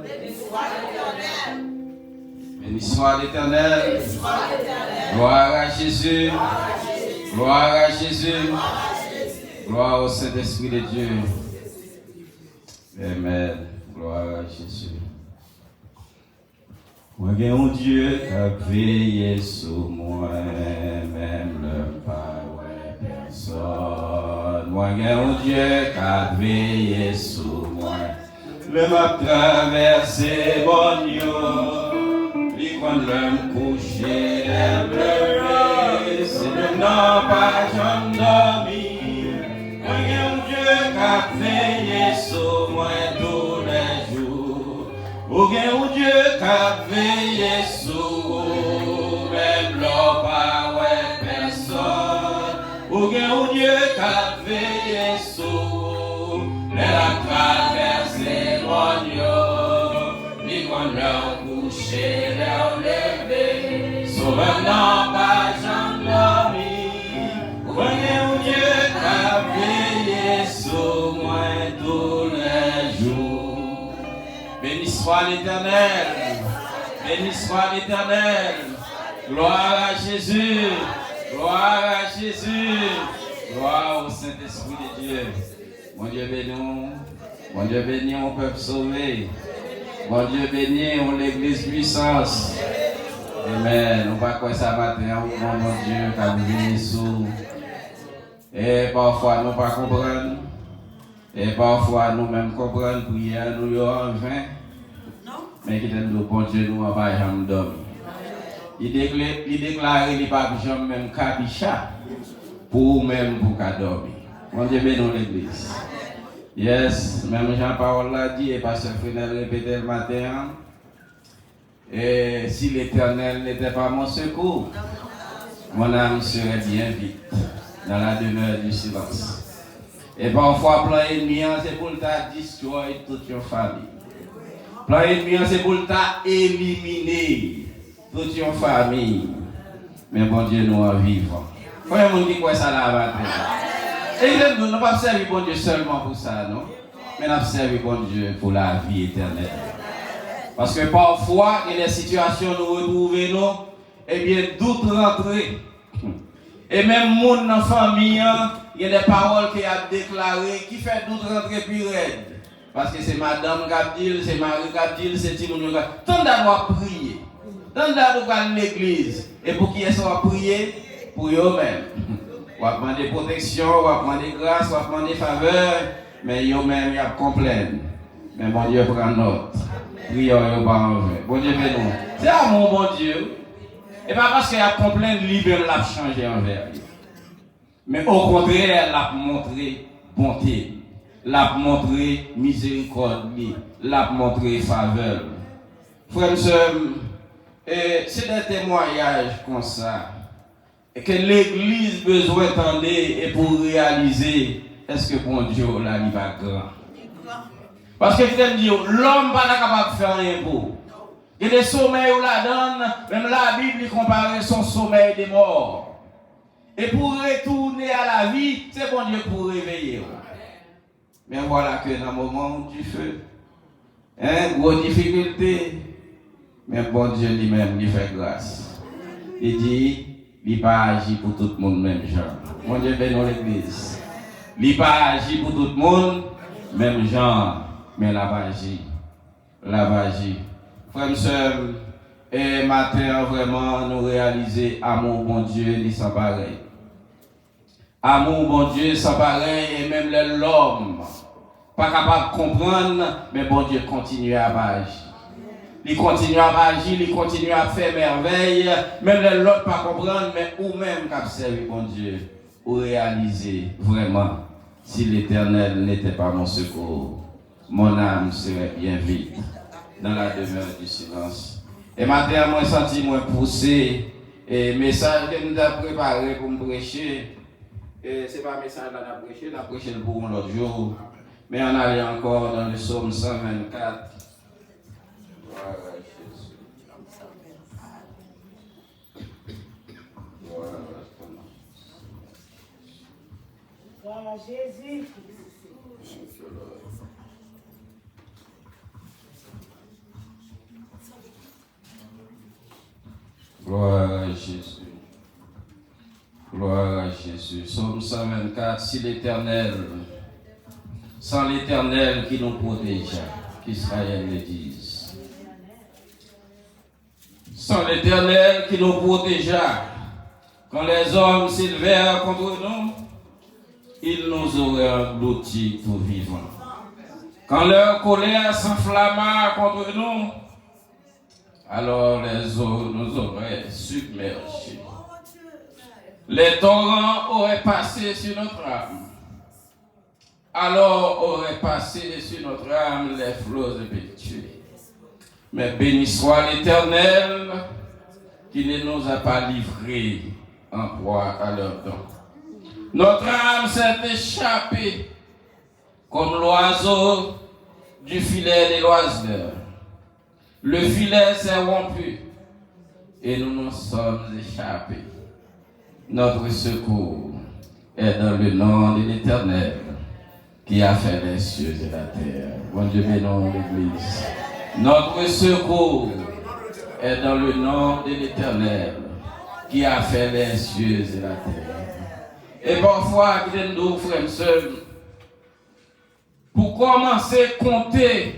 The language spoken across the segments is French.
l'Éternel. Béni soit l'Éternel. Gloire à Jésus. Gloire à Jésus. Gloire au Saint-Esprit de Dieu. Amen. Gloire à Jésus. Moi, j'ai un Dieu qui a veillé sur moi, même le pas personne. Moi, j'ai un Dieu qui a veillé sur moi. Le m'a traversé mon yo, lui quand l'homme couché, l'aime levé, c'est le nom pas j'en dormi. Moi, j'ai un Dieu qui a veillé sur moi tous les jours. Ou bien un Dieu qui a veillé sur vous, même l'homme pas personne. Ou bien un Dieu qui a veillé sur vous, mais la traversée mon yo, ni qu'on leur couché, leur levé, sauve non pas j'en dormi. Ou bien un Dieu qui a veillé sur moi tous les jours. Béni soit l'Éternel, béni soit l'Éternel, gloire à Jésus, gloire à Jésus, gloire au Saint-Esprit de Dieu. Mon Dieu béni, mon Dieu béni, mon peuple sauvé, mon Dieu béni, on l'église puissance. Amen, on va quoi ça matin, mon Dieu, qui a béni sous. Et parfois nous ne pas comprendre. Et parfois, nous-mêmes comprenons prière, nous en vain. Mais qui t'aime de bon Dieu, nous n'avons pas jamais dormi. Il déclare qu'il n'y a pas même cabicha pour même pour qu'à dormir. Mon Dieu bénit l'église. Yes, même Jean-Paul l'a dit, et Pasteur Frenel répétait le matin. Et si l'Éternel n'était pas mon secours, mon âme serait bien vite dans la demeure du silence. Et parfois, plein ennemi, c'est pour t'a destroyer toute your famille. Plein ennemi, c'est pour t'a éliminer toute your famille. Mais bon Dieu, nous en vivons. Frère, on dit quoi ça là et nous ne pas servir bon Dieu seulement pour ça, non? Mais nous servir bon Dieu pour la vie éternelle. Parce que parfois, il y a des situations où nous retrouvons, nous, eh bien, doute rentrer. Et même mon dans la famille, il y a des paroles qui a déclarées qui fait doute rentrer plus raide. Parce que c'est madame Gabdil, c'est Marie Gabdil, c'est Timoun Gabdil. Tant d'avoir prié, tant d'avoir à l'église. Et pour qui est-ce qu'on va prier? Pour eux-mêmes. On va demander protection, on va demander grâce, on va demander faveur. Mais eux-mêmes, ils complainent. Mais bon Dieu prend note. Prions, ils pas en vain. Bon Dieu, mais non. C'est amour, bon Dieu. Et pas parce qu'il y a complaint, lui-même l'a changé envers lui. Mais au contraire, l'a montré bonté, l'a montré miséricorde, l'a montré faveur. Frères et sœurs, c'est des témoignages comme ça. Et que l'église besoin d'entendre et pour réaliser, est-ce que bon Dieu là, il va grand? Parce que je t'aime dire, l'homme n'est pas capable de faire rien pour. Il y a des sommeils où la donne, même la Bible compare son sommeil des morts. Et pour retourner à la vie, c'est bon Dieu pour réveiller. Mais voilà que dans le moment du feu, grosse difficulté, mais bon Dieu lui-même lui fait grâce. Il dit, il n'a pas agi pour tout le monde même genre. Mon Dieu bénit l'église. Il n'a pas agi pour tout le monde même genre, mais il n'a pas agi. Il n'a pas agi. Frères et sœurs, et matin vraiment nous réaliser amour bon Dieu, il sans pareil. Amour bon Dieu sans pareil et même l'homme pas capable de comprendre, mais bon Dieu continue à agir. Il continue à agir, il continue à faire merveille, même l'autre pas comprendre, mais ou même qui servi bon Dieu, ou réaliser vraiment si l'Éternel n'était pas mon secours, mon âme serait bien vite dans la demeure du silence. Et maintenant, moi, senti moi poussé et message que nous avons préparé pour me prêcher. Et ce n'est pas un message qu'on a prêché, on a prêché le pour l'autre jour. Mais on allait encore dans le psaume 124. Voilà, Jésus. Voilà, Voilà, Jésus. Gloire à Jésus. Gloire à Jésus. Psaume 124, si l'Éternel, sans l'Éternel qui nous protégea, qu'Israël le dise. Sans l'Éternel qui nous protégea, quand les hommes s'élevèrent contre nous, ils nous auraient engloutis tout vivants. Quand leur colère s'enflamma contre nous, alors les eaux nous auraient submergés. Les torrents auraient passé sur notre âme. Alors auraient passé sur notre âme les flots impétueux. Mais béni soit l'Éternel qui ne nous a pas livrés en proie à leur dents. Notre âme s'est échappée comme l'oiseau du filet des loiseurs. Le filet s'est rompu et nous nous sommes échappés. Notre secours est dans le nom de l'Éternel qui a fait les cieux et la terre. Bon Dieu, bénisse l'Église. Notre secours est dans le nom de l'Éternel qui a fait les cieux et la terre. Et parfois, nous, frères et sœurs, pour commencer à compter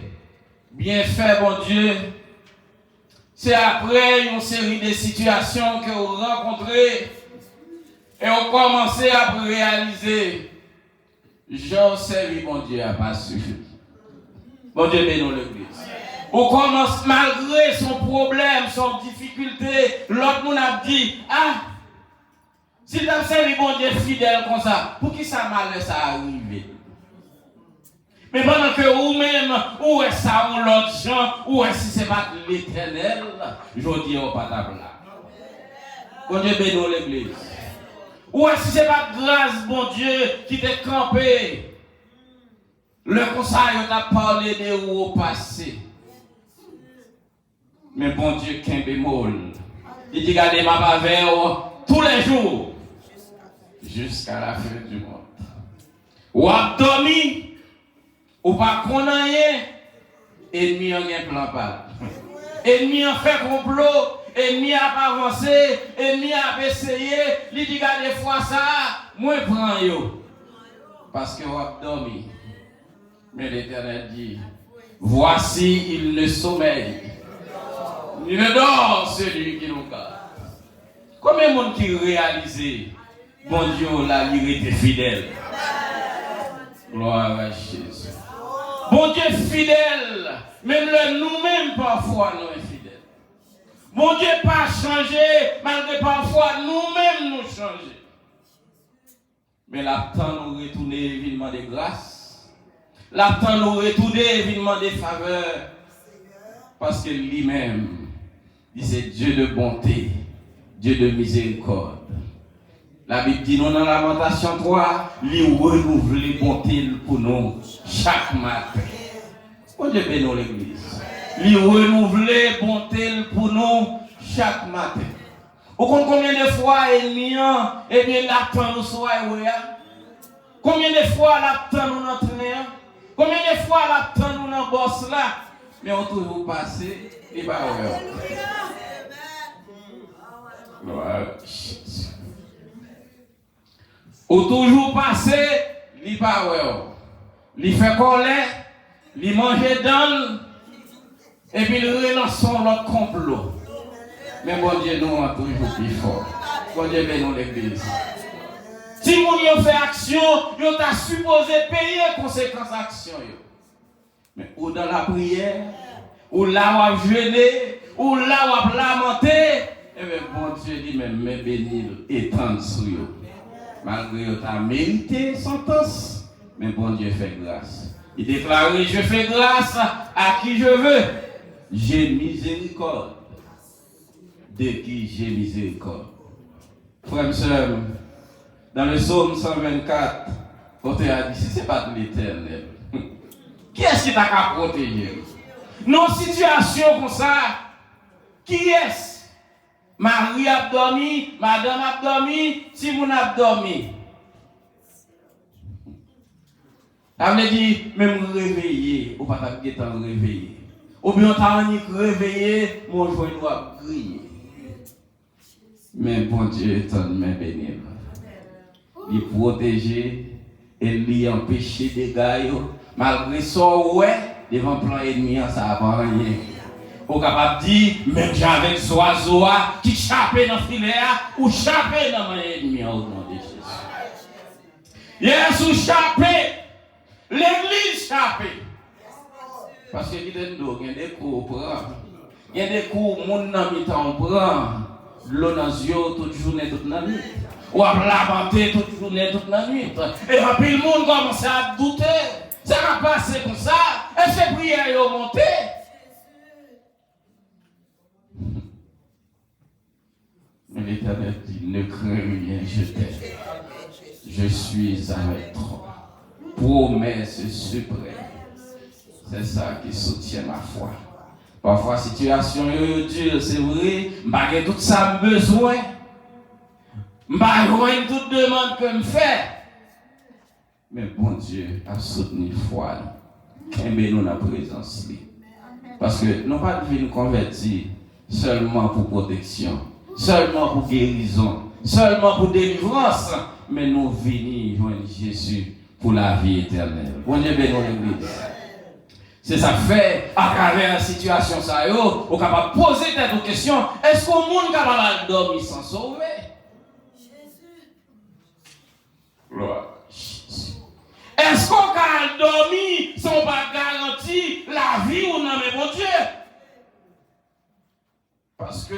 bienfaits, bon Dieu, c'est après une série de situations que vous rencontrez et vous commencez à réaliser, j'ai servi mon Dieu à pas suffi. Bon Dieu bénisse l'Église. On commence malgré son problème, son difficulté, l'autre monde a dit, ah, si tu as servi mon Dieu fidèle comme ça, pour qui ça malheur ça arrive? Mais pendant que vous-même, où est ça, ou l'autre gens, ou est-ce que c'est pas l'Éternel, je dis au patable là. Bon Dieu bénisse l'Église. Ou est-ce que c'est pas grâce, bon Dieu, qui t'est campé? Le conseil, on a parlé de où au passé. Mais bon Dieu, qu'un bémol. Il dit, regardez ma bavère tous les jours, jusqu'à la fin du monde. Ou a dormi, ou pas qu'on a rien, ennemi en un plan pas. Ennemi en fait complot, ennemi a avancé, ennemi a essayé, il dit, regardez fois ça, moi prends yo. Parce que ou a dormi. Mais l'Éternel dit, voici il ne sommeille. Il ne dort celui qui nous garde. Combien de monde qui réalise, bon Dieu, la il était fidèle. Gloire à Jésus. Bon Dieu fidèle, même nous-mêmes parfois nous sommes fidèles. Bon Dieu pas changé, malgré parfois nous-mêmes nous changer. Mais l'attend nous retourner évidemment de grâce. L'attend nous retourner évidemment de faveur. Parce que lui-même, il c'est Dieu de bonté, Dieu de miséricorde. La Bible dit nous dans Lamentation 3, il renouvelle bonté pour nous chaque matin. Bon Dieu bénisse l'Église. Il renouvelle bonté pour nous chaque matin. Vous comprenez combien de fois ennemi, eh bien l'attend nous soit combien de fois l'attend nous dans train? Combien de fois l'attend nous dans boss là? Mais on toujours passé et pas ouvert. Ou toujours passé, il pas ouvert. Il fait colère, il mange dans et puis il relance l'autre complot. Mais bon Dieu nous a toujours plus fort. Bon Dieu bénisse l'Église. Si vous fait action, vous avez supposé payer les conséquences d'action. Mais ou dans la prière, ou là où vous jeûnez, ou là où vous lamentez, et bien bon Dieu dit, mais bénir, étendre sur vous. Malgré que tu as mérité sentence, mais bon Dieu fait grâce. Il déclare, je fais grâce à qui je veux. J'ai miséricorde de qui j'ai miséricorde. Frères et sœurs, dans le psaume 124, côté a dit, si ce n'est pas de l'Éternel, qui est-ce qui t'a qu'à protéger? Nos situations comme ça, qui est-ce? Marie a dormi, madame a dormi, Simon a dormi. Ça veut dire, même réveillé, ou pas t'as réveillé. Ou bien t'as réveillé, mon joint doit griller. Mais bon Dieu est un main béni. Il protège et il empêche des gars, malgré son ouais, devant plan ennemi, ça n'a pas rien. Ou capable de dire, même j'avais ce oiseau qui chapait dans le filet ou chapait dans mon ennemi au nom de Jésus. Jésus chapait, l'église chapait. Parce que il y a des coups, il y a des coups, mon ami t'en prend, l'eau dans les yeux toute journée, toute la nuit. Ou à lamenter toute journée, toute la nuit. Et puis le monde commence à douter. Ça va passer comme ça. Et ces prières ont monté. Mais l'Éternel dit, ne crains rien, je t'aime. Je suis avec toi. Promesse suprême. C'est ça qui soutient ma foi. Parfois, situation est dure, c'est vrai. Je n'ai tout ça besoin. Je n'ai toute demande que je fais. Mais bon Dieu a soutenu la foi. Aimez-nous la présence. Parce que nous pas devons nous convertir seulement pour protection, seulement pour guérison, seulement pour délivrance. Mais nous venons joindre Jésus pour la vie éternelle. Bon Dieu bénisse l'église. C'est ça fait, à travers la situation, ça y est, on est capable de poser des questions. Est-ce qu'on est capable de dormir sans sauver? Jésus. Gloire. Est-ce qu'on peut dormir sans pas garantir la vie ou non, mais bon Dieu? Parce que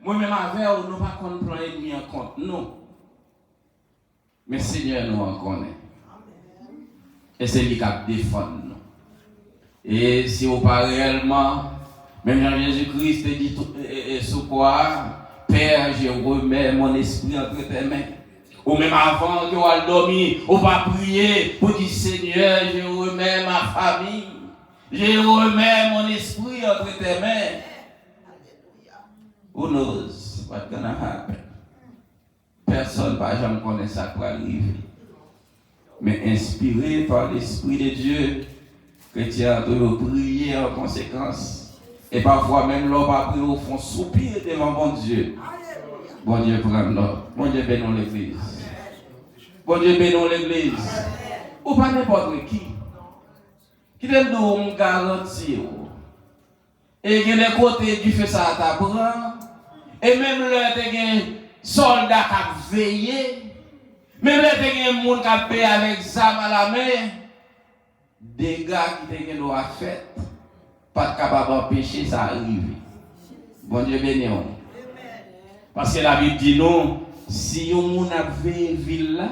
moi-même avec vous, nous ne pas qu'on prend ennemi en compte, non. Mais Seigneur nous en connaît. Et c'est lui qui défend nous. Et si vous parlez réellement, même Jean-Jésus-Christ dit sous quoi, Père, je remets mon esprit entre tes mains. Ou même avant que vous dormir, on va prier pour dire Seigneur, je remets ma famille, je remets mon esprit entre tes mains. Who knows what's gonna happen? Personne ne jamais connaît ça pour arriver. Mais inspiré par l'Esprit de Dieu, chrétien doit prier en conséquence. Et parfois même l'homme va prier au fond, soupir devant mon Dieu. Bon Dieu prends-nous. Bon Dieu bénisse l'église. Bon Dieu bénisse l'église. Ou pas n'importe qui. Qui te donne garantie. Et il y a des côtés qui fait ça à ta bras. Et même là, il y a des soldats qui veillent. Même là, il y a des gens qui payent avec zam à la main. Des gars qui ont fait, pas capable d'empêcher ça arriver. Bon Dieu béni. Parce que la Bible dit non, si on a veillé une ville là,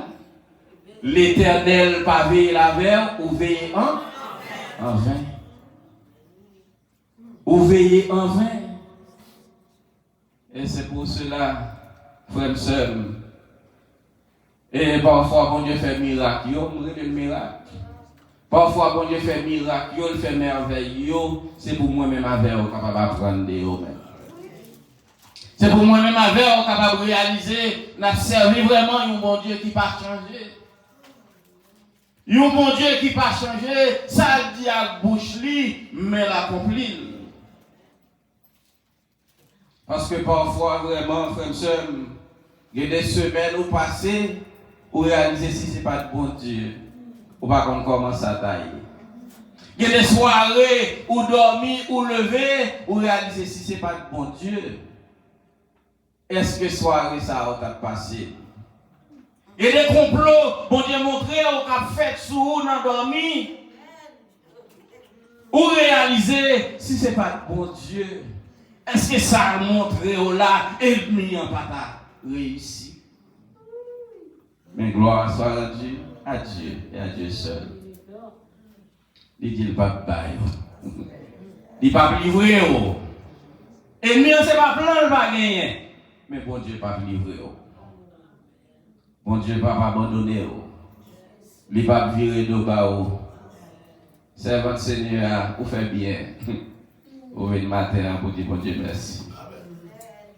l'Éternel pas veiller la veille ou veiller en vain. Ou veiller en vain. Et c'est pour cela, frères et sœurs, et parfois bon Dieu fait miracle, le miracle. Parfois, bon Dieu fait miracle, il fait merveille, c'est pour moi-même avec vous capable d'apprendre de vous-même. C'est pour moi-même avec vous capable de réaliser, n'a servi vraiment un bon Dieu qui n'a pas changé. Un bon Dieu qui n'a pas changé, ça le dit à bouche mais l'accomplit. Parce que parfois, vraiment, frères et sœurs, il y a des semaines où passer, où réaliser si ce n'est pas de bon Dieu. Ou pas qu'on commence à tailler. Il y a des soirées où dormir, ou lever, ou réaliser si ce n'est pas de bon Dieu. Est-ce que soirée ça a passé? Il y a des complots, bon Dieu montré, ou qu'a fait sous dans dormir. Ou réaliser si ce n'est pas de bon Dieu. Est-ce que ça a montré au là, et l'ennemi n'a pas réussi? Mais gloire soit à Dieu et à Dieu seul. Il dit le pape bail. Il pas livré. Et mieux c'est pas plan, il va gagner. Mais bon Dieu pas livré. Bon Dieu pas abandonné. Il pas viré de bas. C'est votre Seigneur, vous faites bien. Vous venez le matin pour dire bon Dieu merci.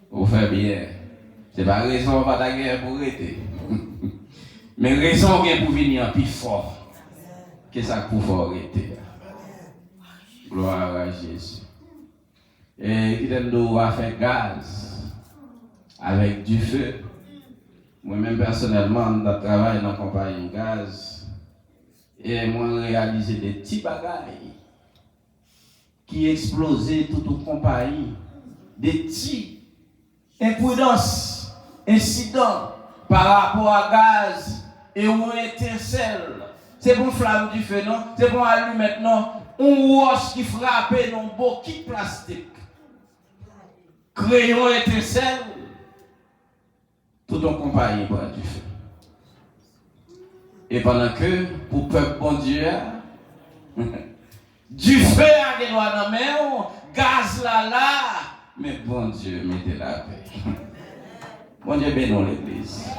Vous faites bien. C'est pas raison pas ta guerre pour arrêter. Mais raison pour venir plus fort. Que ça pour arrêter. Gloire à Jésus. Et qui doit faire gaz avec du feu. Moi-même, personnellement, je travaille dans la compagnie gaz et moi, réalisé des petits bagailles qui explosaient toute la compagnie. Des petits imprudences, incidents par rapport à gaz et une étincelle. C'est pour flamme du feu, non? C'est pour allumer maintenant un roche qui frappait dans un boquet plastique. Crayon étincelle. Tout en compagnie prend du feu. Et pendant que, pour le peuple bon Dieu, du feu à des doigts dans la main, gaz là, mais bon Dieu, mettez la paix. Bon Dieu, bénisse l'église.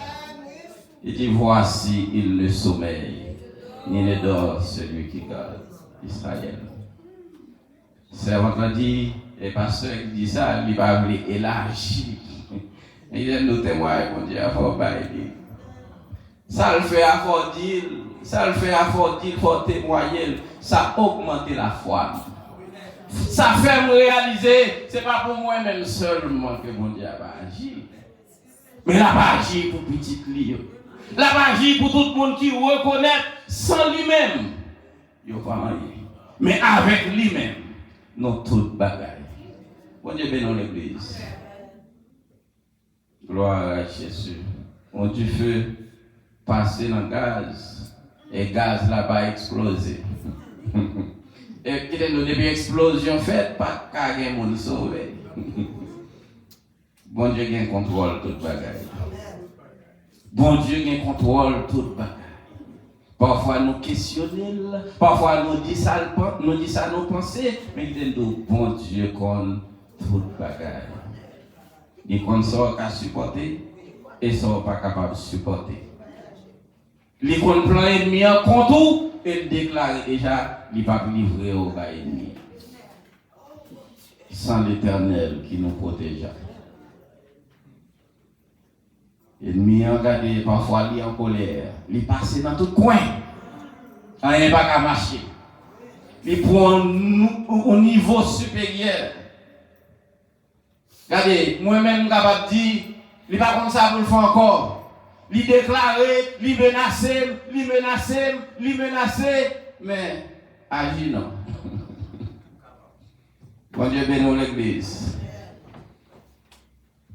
Il dit, voici, il ne sommeille, ni ne dort celui qui garde Israël. Servant l'a dit, et pasteur qui dit ça, il va vouloir élargir. Il aime nous témoigner, mon Dieu, à fort bailler. Ça le fait à fort dire, ça le fait à fort dire, fort témoigner, ça augmente la foi. Ça fait me réaliser, c'est pas pour moi-même seulement que mon Dieu va agir. Mais la va agir pour petit Lio. La va agir pour tout le monde qui reconnaît sans lui-même. Il n'y a pas rien. Mais avec lui-même, nous tout bagaille. Bon Dieu bénisse l'église. Gloire à Jésus. On du feu passer dans le gaz. Et le gaz là-bas explosé. Et qui nous depuis explosion faite, pas qu'à mon sauvé. Bon Dieu qui contrôle toute bagaille. Bon Dieu qui contrôle toute bagaille. Parfois nous questionnons, parfois nous disons ça nos pensées, mais il dit bon Dieu qu'on toute bagaille. Il qu'on soit qu'à supporter et sont pas capable de supporter. Il qu'on plan ennemi en contre et déclare déjà il pas livrer au gars ennemi. Sans l'Éternel qui nous protège. L'ennemi a regardé parfois il est en colère, il passe dans tout coin. Rien pas qu'à marcher. Il prend au niveau supérieur. Regardez, moi-même capable de dire, il n'est pas comme ça pour le faire encore. Il déclarer, il menacer, mais agit non. Bon Dieu bénisse l'église.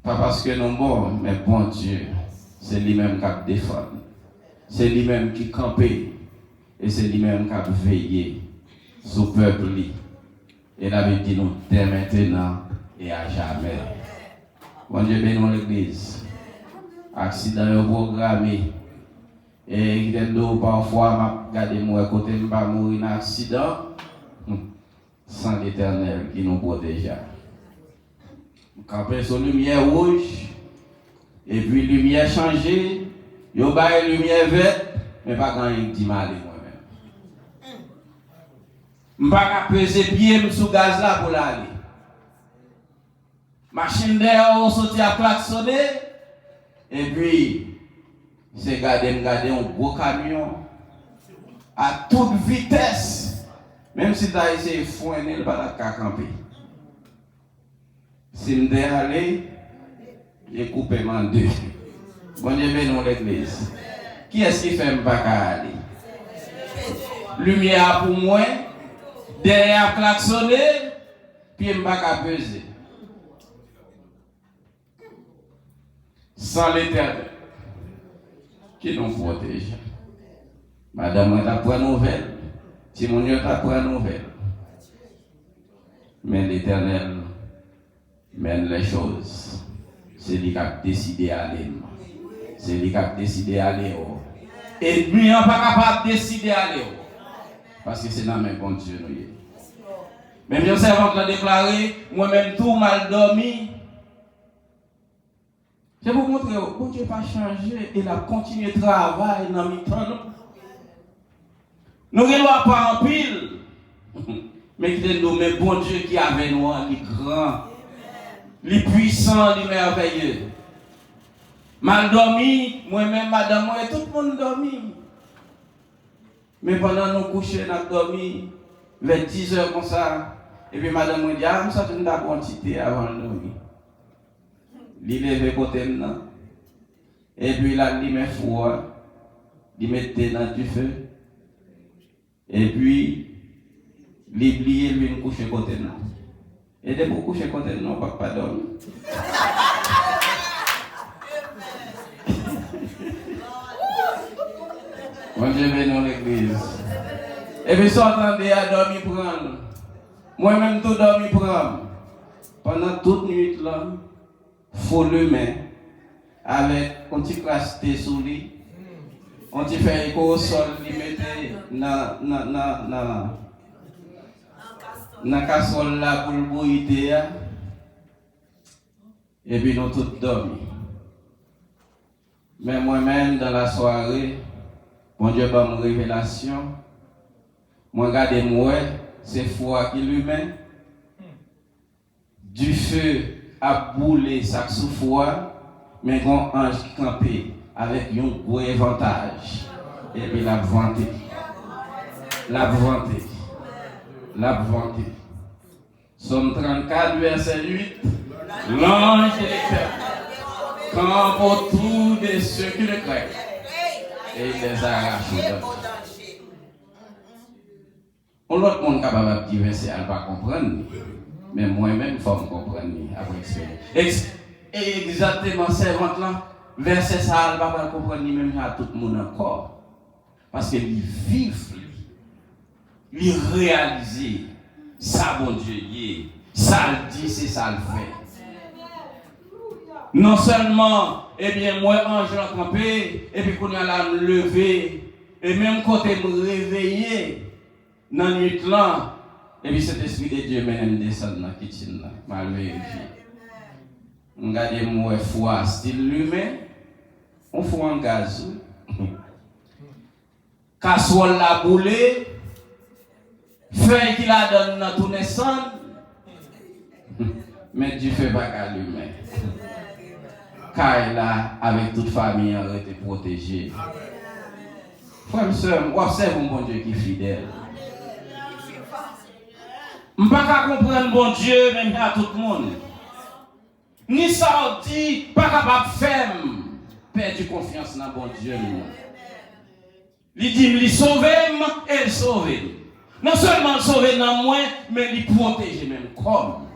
Pas parce que nous sommes bons, mais bon Dieu, c'est lui-même qui défend. C'est lui-même qui campe. Et c'est lui-même qui a veillé sur le peuple. Et il avait dit nous dès maintenant et à jamais. Bon Dieu bénisse l'église. Accident programmé. Et il est parfois, regardez-moi, côté de pas mourir dans accident. Sans l'Éternel qui nous protège. Camper sur lumière rouge. Et puis lumière changée. Il y a une lumière verte. Mais pas quand il dit mal moi-même. Je ne peux pas peser pied sous gaz là pour l'aller. Machine d'air, on sortit à klaxonner. Et puis, c'est garder un gros camion à toute vitesse. Même si tu as essayé de fourner, il ne va pas camper. Si je suis allé, j'ai coupé en deux. Bon Dieu bénisse l'église. Qui est-ce qui fait pas aller? Lumière pour moi, derrière klaxonner, puis je ne pas peser. Sans l'Éternel, qui nous protège. Madame, tu as pris nouvelle. Simon, tu as pris nouvelle. Mais l'Éternel mène les choses. C'est lui qui a décidé d'aller. C'est lui qui a décidé d'aller. Et lui n'est pas capable de décider d'aller. Parce que c'est dans mes bon Dieu. Même si servant l'a déclaré, moi-même tout mal dormi. Je vais vous montrer, bon Dieu n'a pas changé, il a continué de travailler dans le temps. Nous ne sommes pas en pile, mais qui est nommé bon Dieu qui avait nous, il est grand, il est puissant, il est merveilleux. Mal dormi, moi-même, madame, moi, tout le monde dormi. Mais pendant nous coucher, nous avons dormi, vers 10 heures comme ça, et puis madame me dit, ah, ça c'est une quantité avant de dormir. il lève côté là. Et puis là, il met froid, il met dans du feu. Et puis, il oublie, il vient coucher côté là. Et dès pour coucher côté là, on ne va pas dormir. Moi, je vais dans l'église. Et puis, si on attendait à dormir prendre, moi-même, tout dormir prendre. Pendant toute nuit là, il faut le mettre avec un petit clasté sous lui, on petit fait écho au sol, il mettait dans casserole là pour le bouillir. Et puis nous tous dormir. Mais moi-même, dans la soirée, mon Dieu m'a une révélation. Moi, regardez-moi, c'est foi qui lui met. Du feu a boulé sa sous-foi, mais un ange qui campait avec un gros avantage. Et puis l'a vanté. Somme 34, verset 8. L'ange de l'Éternel campe autour de ceux qui le craignent et il les arrache au danger. L'autre monde capable de dire verset, elle ne va pas comprendre. Mais moi-même, il faut me comprendre après expérience. Exactement, servante là, verset ça, elle ne va pas comprendre ni même à tout le monde encore. Parce qu'il vit, il réalise ça, bon Dieu, ça le dit, c'est ça le fait. Non seulement, eh bien, moi, ange l'a campé, et puis qu'on a la me lever, et même quand je me réveiller, dans la nuit là, et puis cet esprit de Dieu mène descendre dans la kitchen là, mal vérifié. Regardez-moi, foi, style humain, on fait un gaz. Casserole la boulée, feuille qui la donne dans tout naissance, mais Dieu fait pas qu'à l'humain. Car là, avec toute famille, on a été protégé. Frère et sœur, observe un bon Dieu qui est fidèle. Je ne peux pas comprendre bon Dieu, même à tout le monde. Ni ça on dit, pas capable de faire perdre confiance dans bon Dieu. Il dit, il sauve et il sauve. Non seulement il sauve dans moi, mais il protège même comme.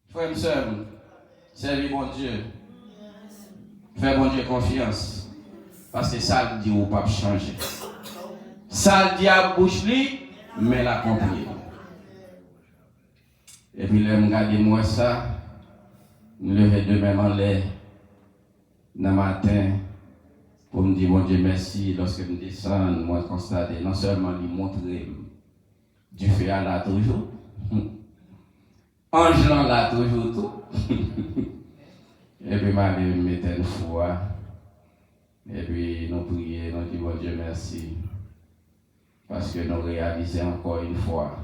Frère et sœur, servez bon Dieu. Fais bon Dieu confiance. Parce que ça le dit au pape changer. Ça le dit à bouche li, mais la compris. Et puis là, je regarde moi ça, je me lève demain en l'air, dans le matin, pour me dire, bon Dieu, merci, lorsque je descends, moi constater, non seulement lui montrer du feu à là toujours, ange là toujours tout, et puis je me mettre une foi, et puis nous prions, nous disons, bon Dieu, merci, parce que nous réalisons encore une fois,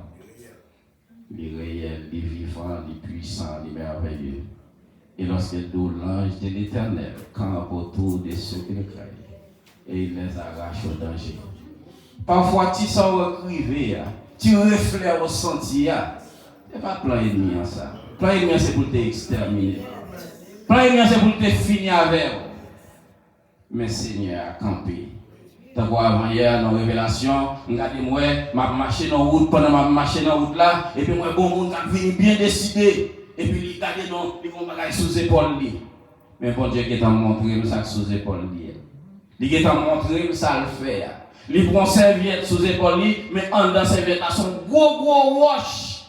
les réels, les vivants, les puissants, les merveilleux. Et lorsque l'ange de l'Éternel campe autour de ceux qui le craignent, et il les arrache au danger. Parfois, tu sors crivé, tu reflètes au sentier. Ce n'est pas plan ennemi en ça. Plan ennemi, c'est pour t'exterminer. Plan ennemi, c'est pour te finir avec. Mais Seigneur a campé. Tant avant hier, dans la révélation, regardez-moi, je marche dans la route, pendant que je marche dans la route là, et puis moi, bon monde qui vient bien décidé, et puis il regarde dans les bons bagages sous l'épaule. Mais bon Dieu qui t'a montré ça sous l'épaule. Il qui t'a montré ça le fait. Il prend serviette sous l'épaule, mais en dans serviette là, son gros wash.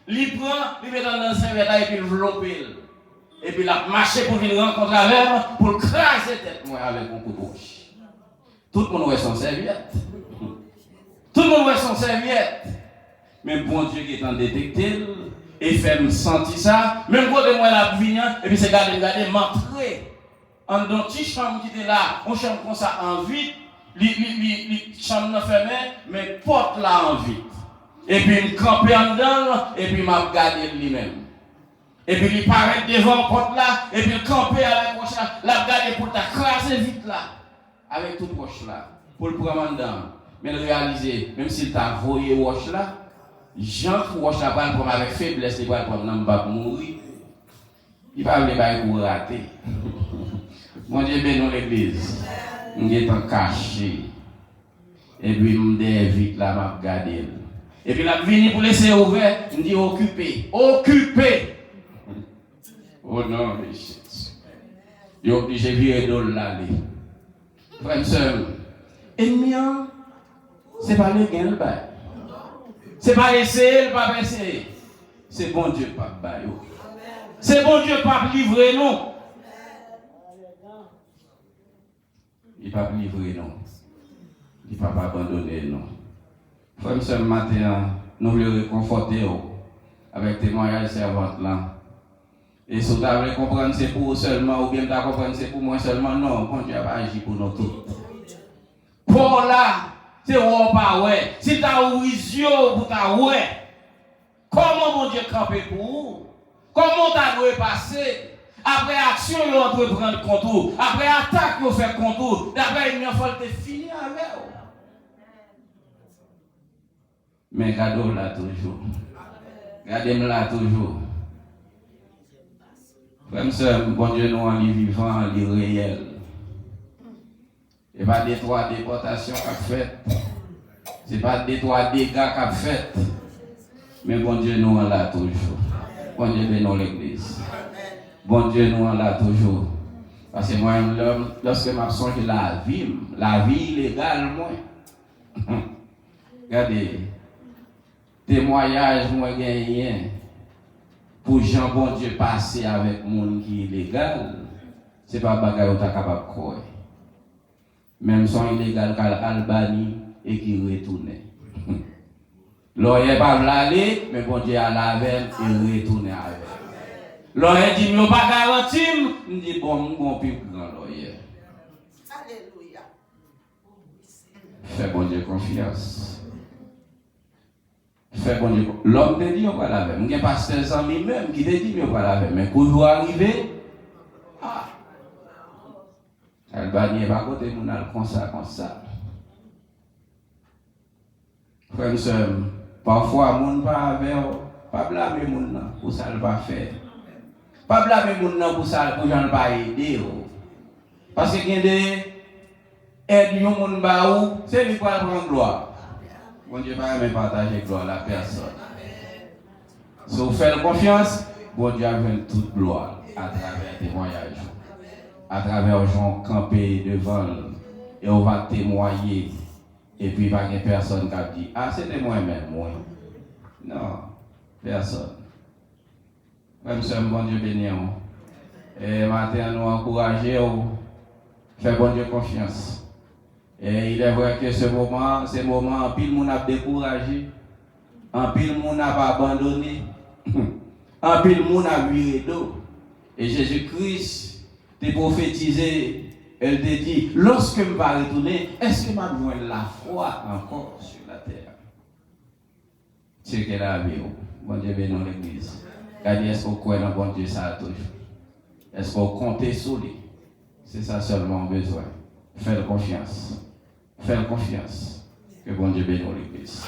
Il prend, il met dans la serviette là, et puis il vloppe. Et puis il a marché pour venir rencontrer avec, pour craser tête moi avec un coup de roche. Tout le monde voit son serviette. Tout le monde voit son serviette. Mais bon Dieu qui est en détecté, et fait me sentir ça, même quand moi la vie, et puis c'est garder, m'entrer. En dans une petite chambre qui était là, on chambre comme ça en vide, les chambre fermée, mais porte là en vide. Et puis il me campe en dedans, et puis il m'a regardé lui-même. Et puis il paraît devant la porte là, et puis il campe avec moi, la regarder pour t'accraser vite là. Avec toute roche là, pour le prendre dedans. Mais le réaliser, même s'il t'a voyé roche là, Jean Fouroche la prend comme avec faiblesse, il va prendre un pas mourir. Il va aller pour rater. Mon Dieu bénit l'église. On est en caché. Et puis, on vite là, m'a regardé. Et puis, la vini pour laisser ouvert, on dit occupé. Occupé. Oh non, mais shit. Il est obligé de virer de l'aller. Frère et sœur, ennemi, c'est pas le gain le bail. C'est pas essayer, pas essayer. C'est bon Dieu, pas bail. C'est bon Dieu, pas livrer, non. Il ne va pas livrer, non. Il ne va pas abandonner, non. Frère, ce matin, nous voulons réconforter avec témoignage servante là. Et si vous voulez comprendre, c'est pour seulement, ou bien vous comprendre, c'est pour moi seulement, non. Bon Dieu va agir pour nous tous. Pour là, c'est où pas ouais. Si tu as une vision pour ta ouais, comment mon Dieu camper pour vous? Comment tu dois passer? Après action, vous entreprendre contour. Après attaque, vous faire contour. D'après, il faut te finir avec vous. Mais gardez-moi là toujours. Gardez-moi là toujours. Frère, sœur, bon Dieu, nous en lit vivant, en lit réel. Et pas des trois déportations qu'a fait. C'est pas des trois dégâts qu'a fait. Mais bon Dieu, nous en là toujours. Bon Dieu, bénisse l'église. Bon Dieu, nous en là toujours. Parce que moi, lorsque je songe la vie illégale, moi. Regardez, témoignage, moi, gagné. Pour Jean, bon Dieu, passer avec le monde qui est illégal, ce n'est pas bagaille où tu es capable de croire. Même son illégal qu'à l'Albanie et qui retourne. L'on pas l'aller, mais bon Dieu a lavé et retourne avec. L'on dit, mais pas garanti, on dit, bon, plus grand l'oyer. Alléluia. Fais bon Dieu confiance. Fais bon Dieu. L'homme te dit, on va laver. Il y a un pasteur sans lui-même qui te dit, on va laver. Mais quand vous arrivez, Albanie n'est pas côté, on a comme ça. Frère et sœur, parfois, on pas blâmer les gens pour ça ne pas faire. Pas blâmer les gens pour ça pour ne pas aider. Parce que il y a des aides qui ont c'est lui qui va prendre gloire. Bon Dieu va même partager gloire à la personne. Si vous faites confiance, bon Dieu va toute gloire à travers des voyages. À travers les gens campés devant et on va témoigner. Et puis il n'y a pas personne qui a dit, ah c'était moi-même, moi. Non, personne. Même si bon Dieu béni. Et maintenant nous encourageons, faire bon Dieu confiance. Et il est vrai que ce moment, en pile monde a découragé, en pile monde a abandonné, en pile monde a viré d'eau. Et Jésus-Christ t'a prophétisé, elle t'a dit, lorsque je vais retourner, est-ce que je vais avoir la foi encore sur la terre? C'est qu'elle a vu. Bon Dieu bénit l'église. Regardez, est-ce qu'on croit dans bon Dieu ça toujours? Est-ce qu'on compte sur lui? C'est ça seulement besoin. Faites confiance. Faites confiance. Que bon Dieu bénisse l'église.